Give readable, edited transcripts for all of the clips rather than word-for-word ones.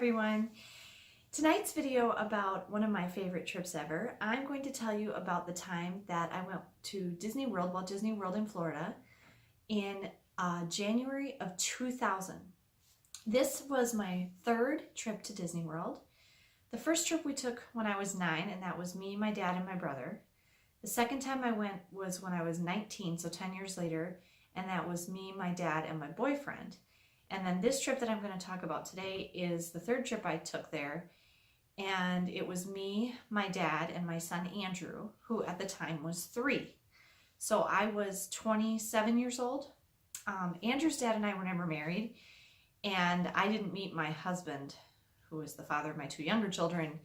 everyone. Tonight's video about one of my favorite trips ever. I'm going to tell you about the time that I went to Disney World, Walt Disney World in Florida in January of 2000. This was my third trip to Disney World. The first trip we took when I was 9, and that was me, my dad, and my brother. The second time I went was when I was 19, so 10 years later, and that was me, my dad, and my boyfriend. And then this trip that I'm going to talk about today is the third trip I took there. And it was me, my dad, and my son Andrew, who at the time was 3. So I was 27 years old. Andrew's dad and I were never married. And I didn't meet my husband, who was the father of my 2 younger children,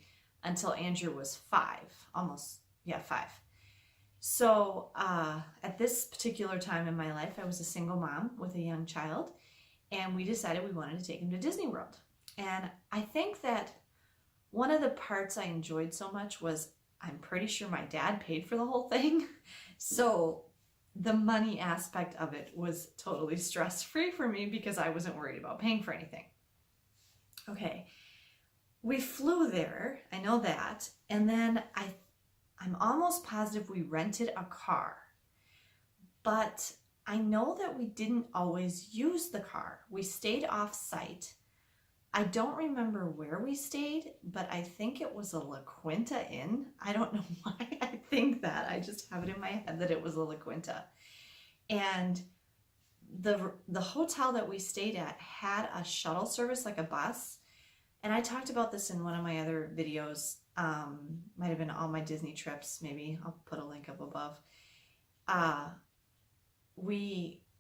until Andrew was 5. 5. So at this particular time in my life, I was a single mom with a young child. And we decided we wanted to take him to Disney World. And I think that one of the parts I enjoyed so much was I'm pretty sure my dad paid for the whole thing. So the money aspect of it was totally stress-free for me because I wasn't worried about paying for anything. Okay, we flew there, I know that. And then I'm almost positive we rented a car. But I know that we didn't always use the car. We stayed off-site. I don't remember where we stayed, but I think it was a La Quinta Inn. I don't know why I think that. I just have it in my head that it was a La Quinta. And the hotel that we stayed at had a shuttle service, like a bus. And I talked about this in one of my other videos. Might have been all my Disney trips, maybe. I'll put a link up above.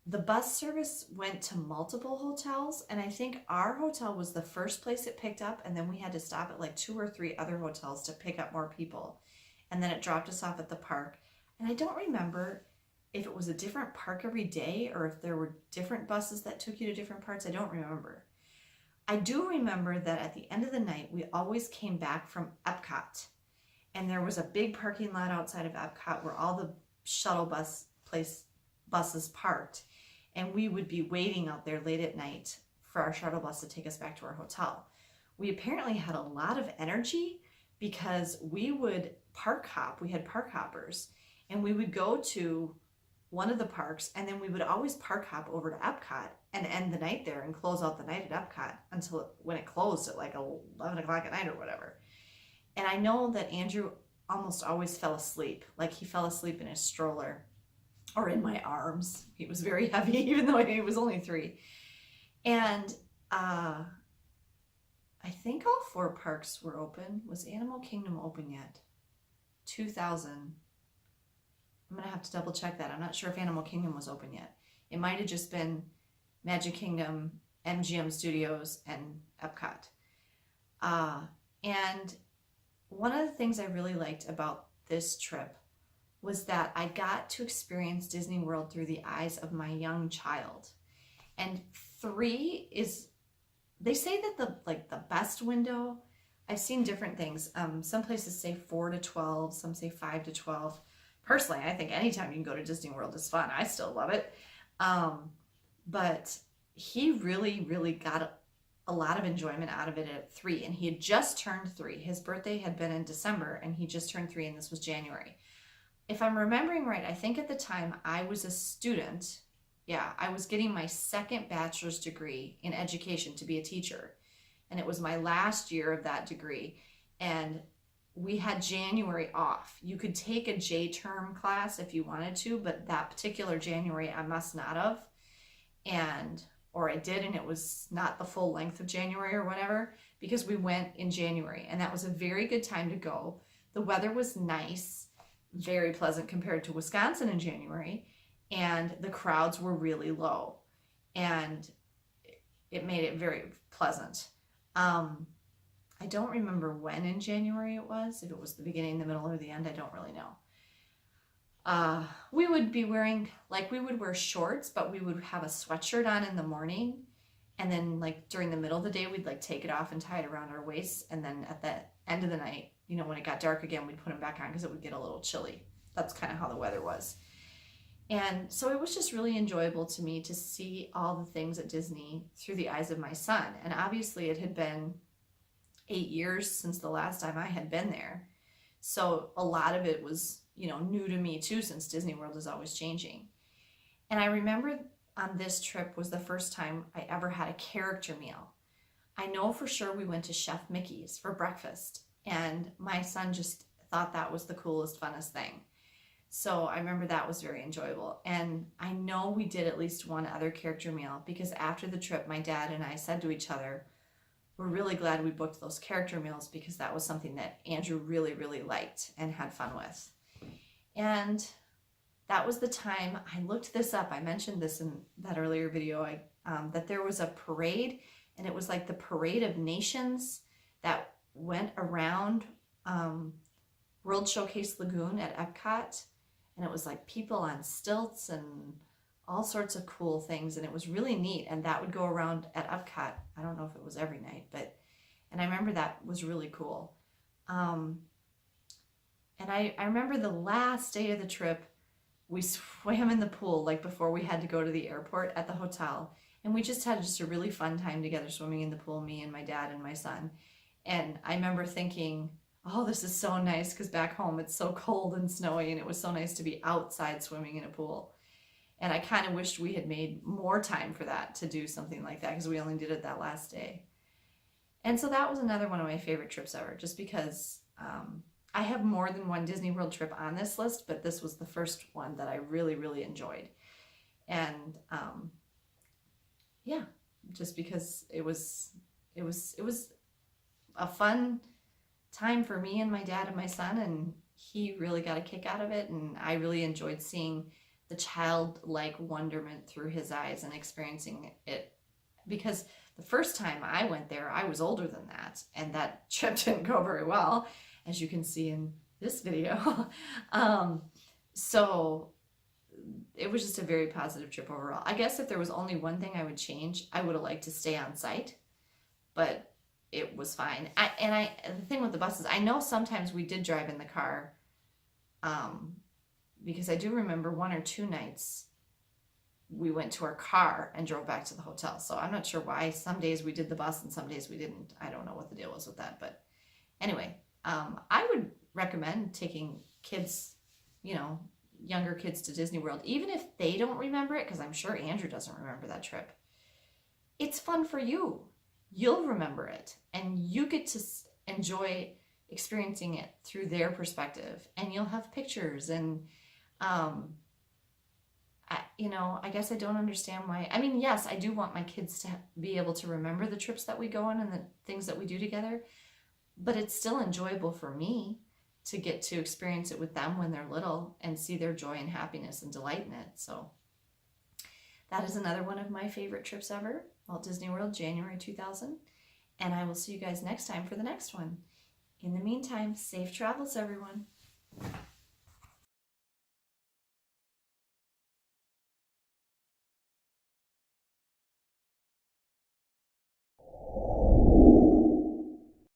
The bus service went to multiple hotels, and I think our hotel was the first place it picked up, and then we had to stop at like 2 or 3 other hotels to pick up more people. And then it dropped us off at the park. And I don't remember if it was a different park every day or if there were different buses that took you to different parts. I don't remember. I do remember that at the end of the night, we always came back from Epcot. And there was a big parking lot outside of Epcot where all the shuttle buses parked, and we would be waiting out there late at night for our shuttle bus to take us back to our hotel. We apparently had a lot of energy because we would park hop. We had park hoppers, and we would go to one of the parks, and then we would always park hop over to Epcot and end the night there and close out the night at Epcot until when it closed at like 11 o'clock at night or whatever. And I know that Andrew almost always fell asleep. Like he fell asleep in his stroller or in my arms. He was very heavy, even though he was only 3. And I think all 4 parks were open. Was Animal Kingdom open yet? 2000. I'm gonna have to double check that. I'm not sure if Animal Kingdom was open yet. It might have just been Magic Kingdom, MGM Studios, and Epcot. And one of the things I really liked about this trip was that I got to experience Disney World through the eyes of my young child. And 3 is, they say that the best window, I've seen different things. Some places say 4 to 12, some say 5 to 12. Personally, I think anytime you can go to Disney World is fun. I still love it. But he really, really got a lot of enjoyment out of it at 3. And he had just turned 3. His birthday had been in December, and he just turned 3, and this was January. If I'm remembering right, I think at the time I was a student. Yeah, I was getting my 2nd bachelor's degree in education to be a teacher. And it was my last year of that degree. And we had January off. You could take a J-term class if you wanted to, but that particular January I must not have. Or I did, and it was not the full length of January or whatever, because we went in January. And that was a very good time to go. The weather was nice. Very pleasant compared to Wisconsin in January, and the crowds were really low, and it made it very pleasant. I don't remember when in January it was, if it was the beginning, the middle, or the end, I don't really know. We would be wearing, we would wear shorts, but we would have a sweatshirt on in the morning, and then during the middle of the day, we'd take it off and tie it around our waists, and then at the end of the night, when it got dark again, we'd put them back on because it would get a little chilly. That's kind of how the weather was. And so it was just really enjoyable to me to see all the things at Disney through the eyes of my son. And obviously it had been 8 years since the last time I had been there. So a lot of it was, new to me too, since Disney World is always changing. And I remember on this trip was the first time I ever had a character meal. I know for sure we went to Chef Mickey's for breakfast, and my son just thought that was the coolest, funnest thing. So I remember that was very enjoyable. And I know we did at least one other character meal, because after the trip, my dad and I said to each other, we're really glad we booked those character meals, because that was something that Andrew really, really liked and had fun with. And that was the time, I looked this up, I mentioned this in that earlier video, that there was a parade, and it was like the Parade of Nations that went around World Showcase Lagoon at Epcot, and it was like people on stilts and all sorts of cool things, and it was really neat. And that would go around at Epcot. I don't know if it was every night, and I remember that was really cool. And I remember the last day of the trip, we swam in the pool like before we had to go to the airport at the hotel, and we just had a really fun time together swimming in the pool, me and my dad and my son. And I remember thinking, oh, this is so nice, because back home it's so cold and snowy, and it was so nice to be outside swimming in a pool. And I kind of wished we had made more time for that, to do something like that, because we only did it that last day. And so that was another one of my favorite trips ever, just because I have more than one Disney World trip on this list, but this was the first one that I really, really enjoyed. And yeah, just because it was a fun time for me and my dad and my son, and he really got a kick out of it, and I really enjoyed seeing the childlike wonderment through his eyes and experiencing it, because the first time I went there, I was older than that, and that trip didn't go very well, as you can see in this video. So it was just a very positive trip overall. I guess if there was only one thing I would change, I would have liked to stay on site, but it was fine. The thing with the buses, I know sometimes we did drive in the car, because I do remember 1 or 2 nights we went to our car and drove back to the hotel. So I'm not sure why. Some days we did the bus and some days we didn't. I don't know what the deal was with that. But anyway, I would recommend taking kids, younger kids to Disney World, even if they don't remember it, because I'm sure Andrew doesn't remember that trip. It's fun for you. You'll remember it, and you get to enjoy experiencing it through their perspective, and you'll have pictures. And I guess I don't understand why. I mean, yes, I do want my kids to be able to remember the trips that we go on and the things that we do together, but it's still enjoyable for me to get to experience it with them when they're little and see their joy and happiness and delight in it. So that is another one of my favorite trips ever, Walt Disney World, January 2000. And I will see you guys next time for the next one. In the meantime, safe travels, everyone.